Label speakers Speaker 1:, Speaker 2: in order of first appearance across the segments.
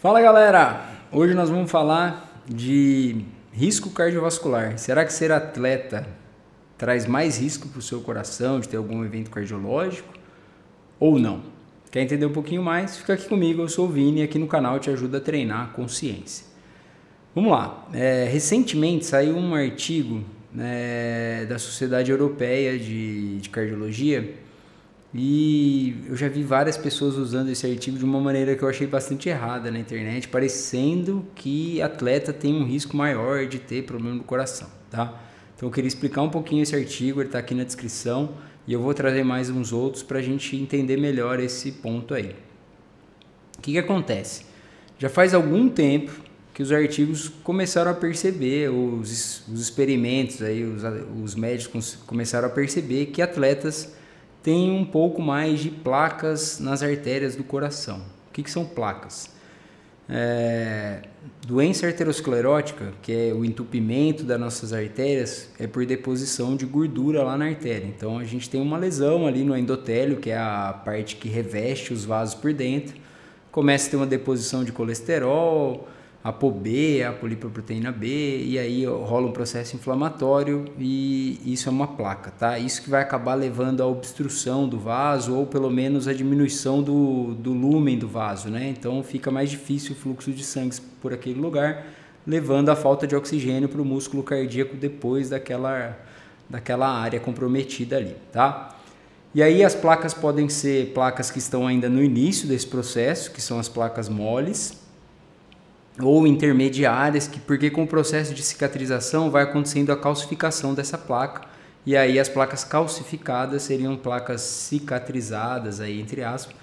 Speaker 1: Fala galera, hoje nós vamos falar de risco cardiovascular. Será que ser atleta traz mais risco para o seu coração de ter algum evento cardiológico ou não? Quer entender um pouquinho mais? Fica aqui comigo, eu sou o Vini e aqui no canal eu te ajudo a treinar a consciência. Vamos lá, recentemente saiu um artigo da Sociedade Europeia de Cardiologia e eu já vi várias pessoas usando esse artigo de uma maneira que eu achei bastante errada na internet, parecendo que atleta tem um risco maior de ter problema do coração, tá? Então eu queria explicar um pouquinho esse artigo, ele está aqui na descrição e eu vou trazer mais uns outros para a gente entender melhor esse ponto aí. O que acontece? Já faz algum tempo que os artigos começaram a perceber, os experimentos, aí, os médicos começaram a perceber que atletas tem um pouco mais de placas nas artérias do coração. O que são placas? Doença arteriosclerótica, que é o entupimento das nossas artérias, é por deposição de gordura lá na artéria. Então a gente tem uma lesão ali no endotélio, que é a parte que reveste os vasos por dentro. Começa a ter uma deposição de colesterol, ApoB, a polipoproteína B, e aí rola um processo inflamatório e isso é uma placa, tá? Isso que vai acabar levando à obstrução do vaso ou pelo menos a diminuição do lumen do vaso, né? Então fica mais difícil o fluxo de sangue por aquele lugar, levando à falta de oxigênio para o músculo cardíaco depois daquela área comprometida ali, tá? E aí as placas podem ser placas que estão ainda no início desse processo, que são as placas moles, ou intermediárias, porque com o processo de cicatrização vai acontecendo a calcificação dessa placa, e aí as placas calcificadas seriam placas cicatrizadas, aí, entre aspas,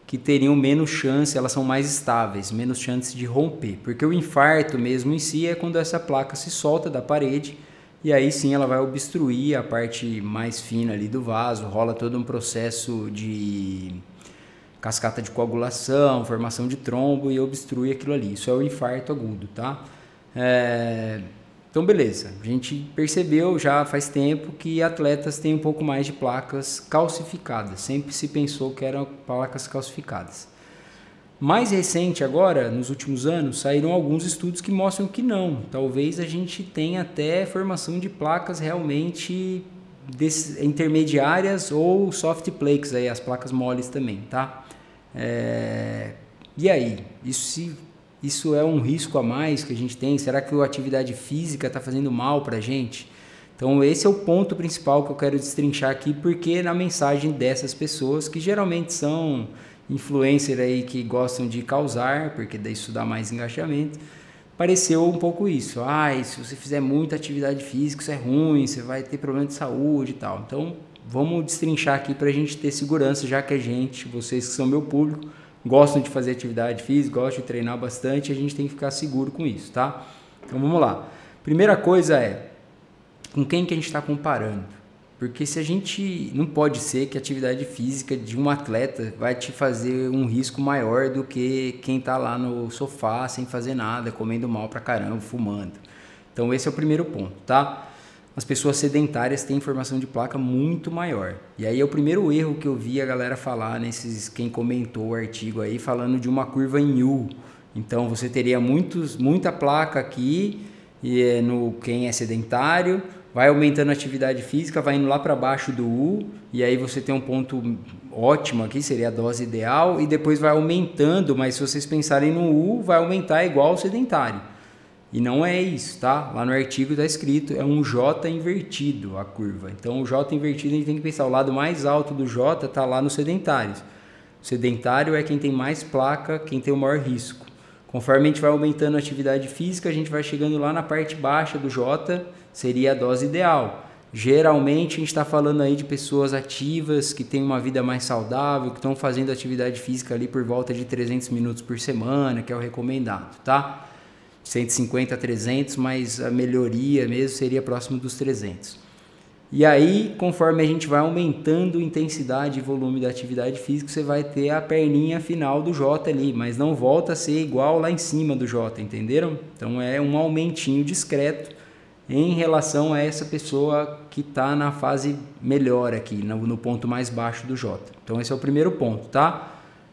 Speaker 1: que teriam menos chance, elas são mais estáveis, menos chance de romper, porque o infarto mesmo em si é quando essa placa se solta da parede, e aí sim ela vai obstruir a parte mais fina ali do vaso, rola todo um processo de cascata de coagulação, formação de trombo e obstrui aquilo ali. Isso é o infarto agudo, tá? Então, beleza. A gente percebeu já faz tempo que atletas têm um pouco mais de placas calcificadas. Sempre se pensou que eram placas calcificadas. Mais recente agora, nos últimos anos, saíram alguns estudos que mostram que não. Talvez a gente tenha até formação de placas realmente intermediárias ou soft plaques, aí, as placas moles também, tá? E aí, isso é um risco a mais que a gente tem? Será que a atividade física está fazendo mal para a gente? Então esse é o ponto principal que eu quero destrinchar aqui, porque na mensagem dessas pessoas, que geralmente são influencers aí que gostam de causar, porque daí isso dá mais engajamento, pareceu um pouco isso. Se você fizer muita atividade física, isso é ruim, você vai ter problema de saúde e tal. Então vamos destrinchar aqui para a gente ter segurança, já que vocês que são meu público, gostam de fazer atividade física, gostam de treinar bastante, a gente tem que ficar seguro com isso, tá? Então vamos lá. Primeira coisa é, com quem que a gente está comparando? Porque se a gente, não pode ser que a atividade física de um atleta vai te fazer um risco maior do que quem está lá no sofá sem fazer nada, comendo mal pra caramba, fumando. Então esse é o primeiro ponto, tá? As pessoas sedentárias têm formação de placa muito maior. E aí é o primeiro erro que eu vi a galera falar quem comentou o artigo aí, falando de uma curva em U. Então você teria muita placa aqui, quem é sedentário, vai aumentando a atividade física, vai indo lá para baixo do U, e aí você tem um ponto ótimo aqui, seria a dose ideal, e depois vai aumentando, mas se vocês pensarem no U, vai aumentar igual ao sedentário. E não é isso, tá? Lá no artigo está escrito, é um J invertido a curva. Então o J invertido a gente tem que pensar, o lado mais alto do J está lá nos sedentários. O sedentário é quem tem mais placa, quem tem o maior risco. Conforme a gente vai aumentando a atividade física, a gente vai chegando lá na parte baixa do J, seria a dose ideal. Geralmente a gente está falando aí de pessoas ativas, que têm uma vida mais saudável, que estão fazendo atividade física ali por volta de 300 minutos por semana, que é o recomendado, tá? 150 a 300, mas a melhoria mesmo seria próximo dos 300. E aí, conforme a gente vai aumentando a intensidade e volume da atividade física, você vai ter a perninha final do J ali, mas não volta a ser igual lá em cima do J, entenderam? Então é um aumentinho discreto em relação a essa pessoa que está na fase melhor aqui, no ponto mais baixo do J. Então esse é o primeiro ponto, tá?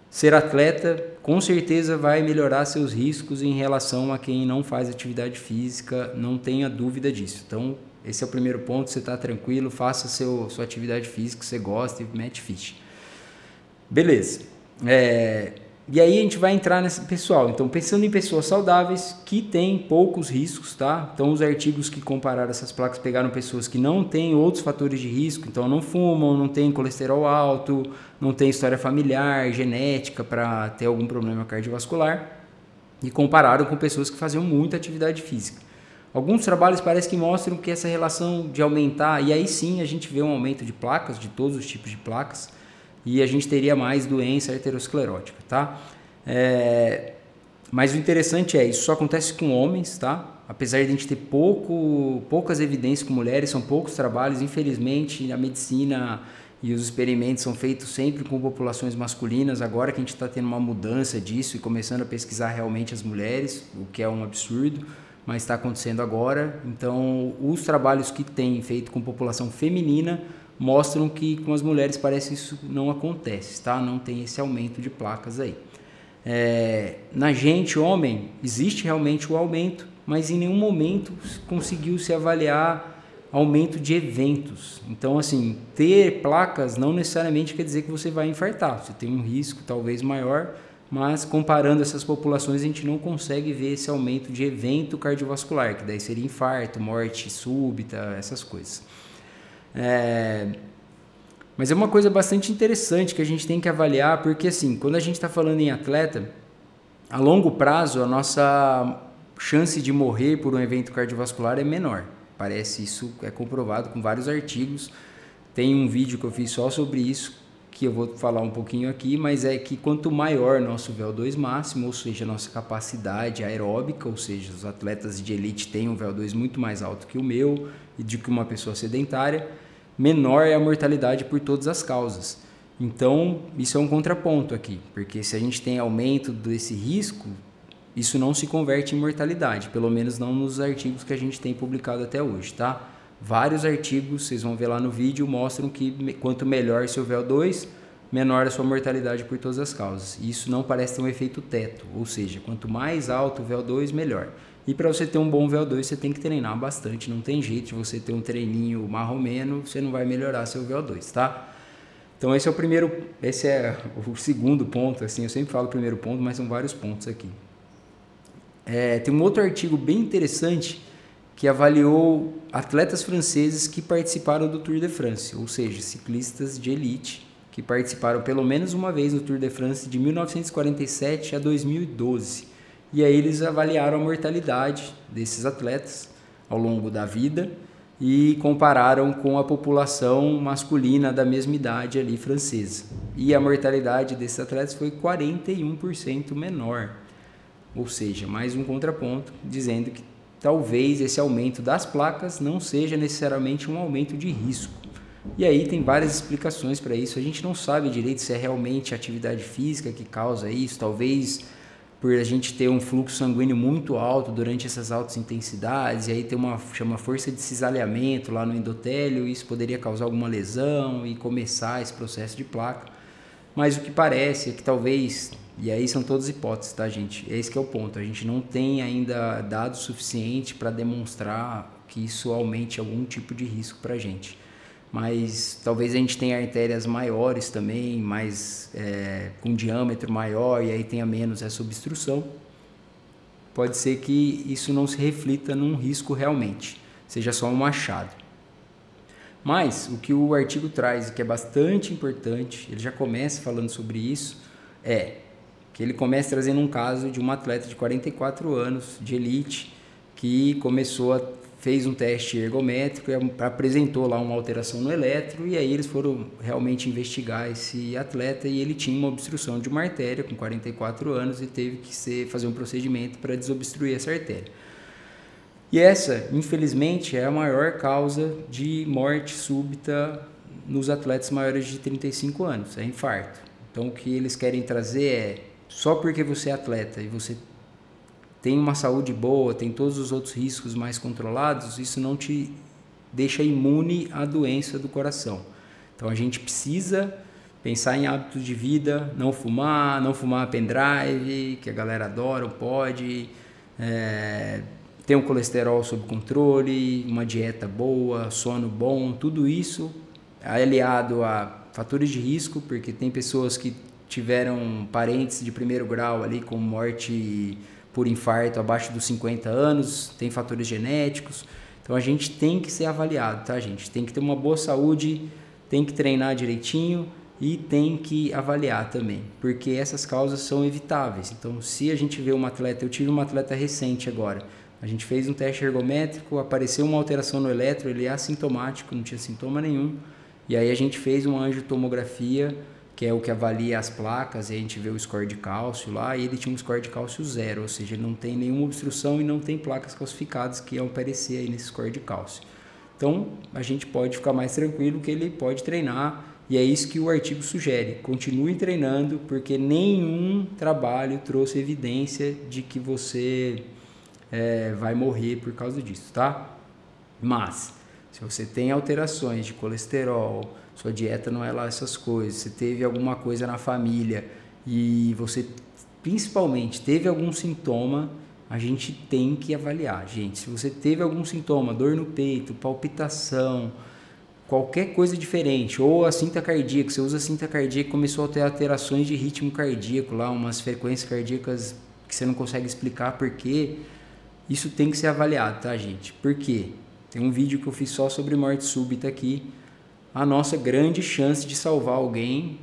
Speaker 1: Ser atleta com certeza vai melhorar seus riscos em relação a quem não faz atividade física, não tenha dúvida disso. Então, esse é o primeiro ponto, você está tranquilo, faça sua atividade física, você gosta e mete ficha. Beleza. E aí a gente vai entrar nessa, pessoal, então pensando em pessoas saudáveis que têm poucos riscos, tá? Então os artigos que compararam essas placas pegaram pessoas que não têm outros fatores de risco, então não fumam, não têm colesterol alto, não têm história familiar, genética para ter algum problema cardiovascular, e compararam com pessoas que faziam muita atividade física. Alguns trabalhos parecem que mostram que essa relação de aumentar, e aí sim a gente vê um aumento de placas, de todos os tipos de placas, e a gente teria mais doença arteriosclerótica, tá? Mas o interessante isso só acontece com homens, tá? Apesar de a gente ter poucas evidências com mulheres, são poucos trabalhos, infelizmente a medicina e os experimentos são feitos sempre com populações masculinas, agora que a gente está tendo uma mudança disso e começando a pesquisar realmente as mulheres, o que é um absurdo, mas está acontecendo agora. Então, os trabalhos que tem feito com população feminina mostram que com as mulheres parece que isso não acontece, tá? Não tem esse aumento de placas aí. Na gente, homem, existe realmente o aumento, mas em nenhum momento conseguiu se avaliar aumento de eventos. Então, assim, ter placas não necessariamente quer dizer que você vai infartar. Você tem um risco talvez maior, mas comparando essas populações a gente não consegue ver esse aumento de evento cardiovascular, que daí seria infarto, morte súbita, essas coisas. Mas é uma coisa bastante interessante que a gente tem que avaliar, porque assim, quando a gente está falando em atleta, a longo prazo a nossa chance de morrer por um evento cardiovascular é menor. Parece, isso é comprovado com vários artigos. Tem um vídeo que eu fiz só sobre isso, que eu vou falar um pouquinho aqui, mas é que quanto maior nosso VO2 máximo, ou seja, nossa capacidade aeróbica, ou seja, os atletas de elite têm um VO2 muito mais alto que o meu e de que uma pessoa sedentária, menor é a mortalidade por todas as causas. Então, isso é um contraponto aqui, porque se a gente tem aumento desse risco, isso não se converte em mortalidade, pelo menos não nos artigos que a gente tem publicado até hoje, tá? Vários artigos, vocês vão ver lá no vídeo, mostram que quanto melhor seu VO2, menor a sua mortalidade por todas as causas. Isso não parece ter um efeito teto, ou seja, quanto mais alto o VO2, melhor. E para você ter um bom VO2, você tem que treinar bastante, não tem jeito de você ter um treininho marromeno, você não vai melhorar seu VO2, tá? Então esse é o segundo ponto, assim, eu sempre falo o primeiro ponto, mas são vários pontos aqui. Tem um outro artigo bem interessante que avaliou atletas franceses que participaram do Tour de France, ou seja, ciclistas de elite que participaram pelo menos uma vez no Tour de France de 1947 a 2012. E aí eles avaliaram a mortalidade desses atletas ao longo da vida e compararam com a população masculina da mesma idade ali francesa. E a mortalidade desses atletas foi 41% menor. Ou seja, mais um contraponto dizendo que talvez esse aumento das placas não seja necessariamente um aumento de risco. E aí tem várias explicações para isso. A gente não sabe direito se é realmente a atividade física que causa isso, talvez por a gente ter um fluxo sanguíneo muito alto durante essas altas intensidades, e aí tem chama força de cisalhamento lá no endotélio, isso poderia causar alguma lesão e começar esse processo de placa. Mas o que parece é que talvez, e aí são todas hipóteses, tá, gente? Esse que é o ponto, a gente não tem ainda dados suficientes para demonstrar que isso aumente algum tipo de risco para a gente. Mas talvez a gente tenha artérias maiores também, com diâmetro maior, e aí tenha menos essa obstrução. Pode ser que isso não se reflita num risco realmente, seja só um achado. Mas o que o artigo traz, que é bastante importante, ele já começa falando sobre isso, que ele começa trazendo um caso de uma atleta de 44 anos, de elite, que fez um teste ergométrico e apresentou lá uma alteração no eletro, e aí eles foram realmente investigar esse atleta e ele tinha uma obstrução de uma artéria com 44 anos e teve que fazer um procedimento para desobstruir essa artéria. E essa, infelizmente, é a maior causa de morte súbita nos atletas maiores de 35 anos, é infarto. Então o que eles querem trazer só porque você é atleta e você tem uma saúde boa, tem todos os outros riscos mais controlados, isso não te deixa imune à doença do coração. Então a gente precisa pensar em hábitos de vida, não fumar pendrive, que a galera adora, pode, ter um colesterol sob controle, uma dieta boa, sono bom, tudo isso aliado a fatores de risco, porque tem pessoas que tiveram parentes de primeiro grau ali com morte por infarto abaixo dos 50 anos, tem fatores genéticos, então a gente tem que ser avaliado, tá, gente? Tem que ter uma boa saúde, tem que treinar direitinho e tem que avaliar também, porque essas causas são evitáveis. Então, se a gente vê um atleta, eu tive uma atleta recente agora, a gente fez um teste ergométrico, apareceu uma alteração no eletro, ele é assintomático, não tinha sintoma nenhum, e aí a gente fez uma angiotomografia, que é o que avalia as placas, e a gente vê o score de cálcio lá, e ele tinha um score de cálcio 0, ou seja, ele não tem nenhuma obstrução e não tem placas calcificadas que iam aparecer aí nesse score de cálcio. Então, a gente pode ficar mais tranquilo que ele pode treinar, e é isso que o artigo sugere. Continue treinando, porque nenhum trabalho trouxe evidência de que você vai morrer por causa disso, tá? Mas, se você tem alterações de colesterol, sua dieta não é lá essas coisas, você teve alguma coisa na família e você principalmente teve algum sintoma, a gente tem que avaliar, gente. Se você teve algum sintoma, dor no peito, palpitação, qualquer coisa diferente, ou a cinta cardíaca, você usa a cinta cardíaca e começou a ter alterações de ritmo cardíaco lá, umas frequências cardíacas que você não consegue explicar por quê, isso tem que ser avaliado, tá, gente? Por quê? Tem um vídeo que eu fiz só sobre morte súbita aqui. A nossa grande chance de salvar alguém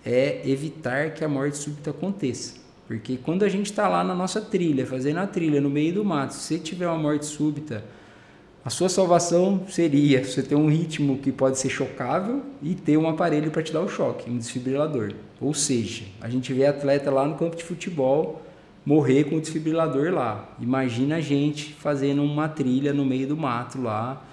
Speaker 1: é evitar que a morte súbita aconteça. Porque quando a gente está lá na nossa trilha, fazendo a trilha no meio do mato, se você tiver uma morte súbita, a sua salvação seria você ter um ritmo que pode ser chocável e ter um aparelho para te dar o choque, um desfibrilador. Ou seja, a gente vê atleta lá no campo de futebol morrer com o desfibrilador lá. Imagina a gente fazendo uma trilha no meio do mato lá.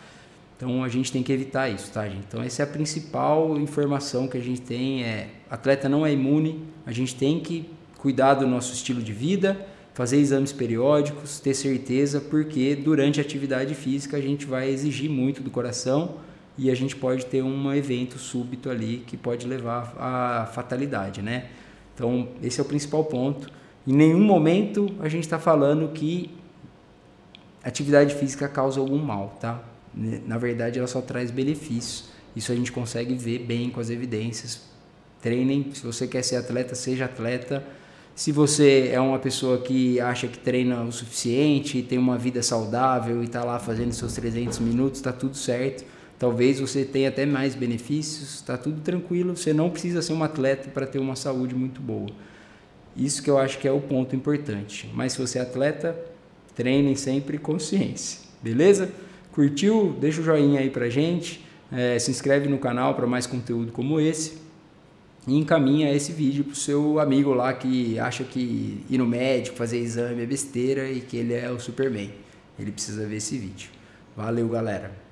Speaker 1: Então a gente tem que evitar isso, tá, gente? Então essa é a principal informação que a gente tem, atleta não é imune, a gente tem que cuidar do nosso estilo de vida, fazer exames periódicos, ter certeza, porque durante a atividade física a gente vai exigir muito do coração e a gente pode ter um evento súbito ali que pode levar à fatalidade, né? Então esse é o principal ponto. Em nenhum momento a gente está falando que atividade física causa algum mal, tá? Na verdade, ela só traz benefícios. Isso a gente consegue ver bem com as evidências. Treinem, se você quer ser atleta, seja atleta. Se você é uma pessoa que acha que treina o suficiente, tem uma vida saudável e está lá fazendo seus 300 minutos, está tudo certo. Talvez você tenha até mais benefícios, está tudo tranquilo. Você não precisa ser um atleta para ter uma saúde muito boa. Isso que eu acho que é o ponto importante. Mas se você é atleta, treinem sempre com consciência. Beleza? Curtiu? Deixa o joinha aí pra gente. Se inscreve no canal para mais conteúdo como esse. E encaminha esse vídeo pro seu amigo lá que acha que ir no médico, fazer exame é besteira e que ele é o Superman. Ele precisa ver esse vídeo. Valeu, galera!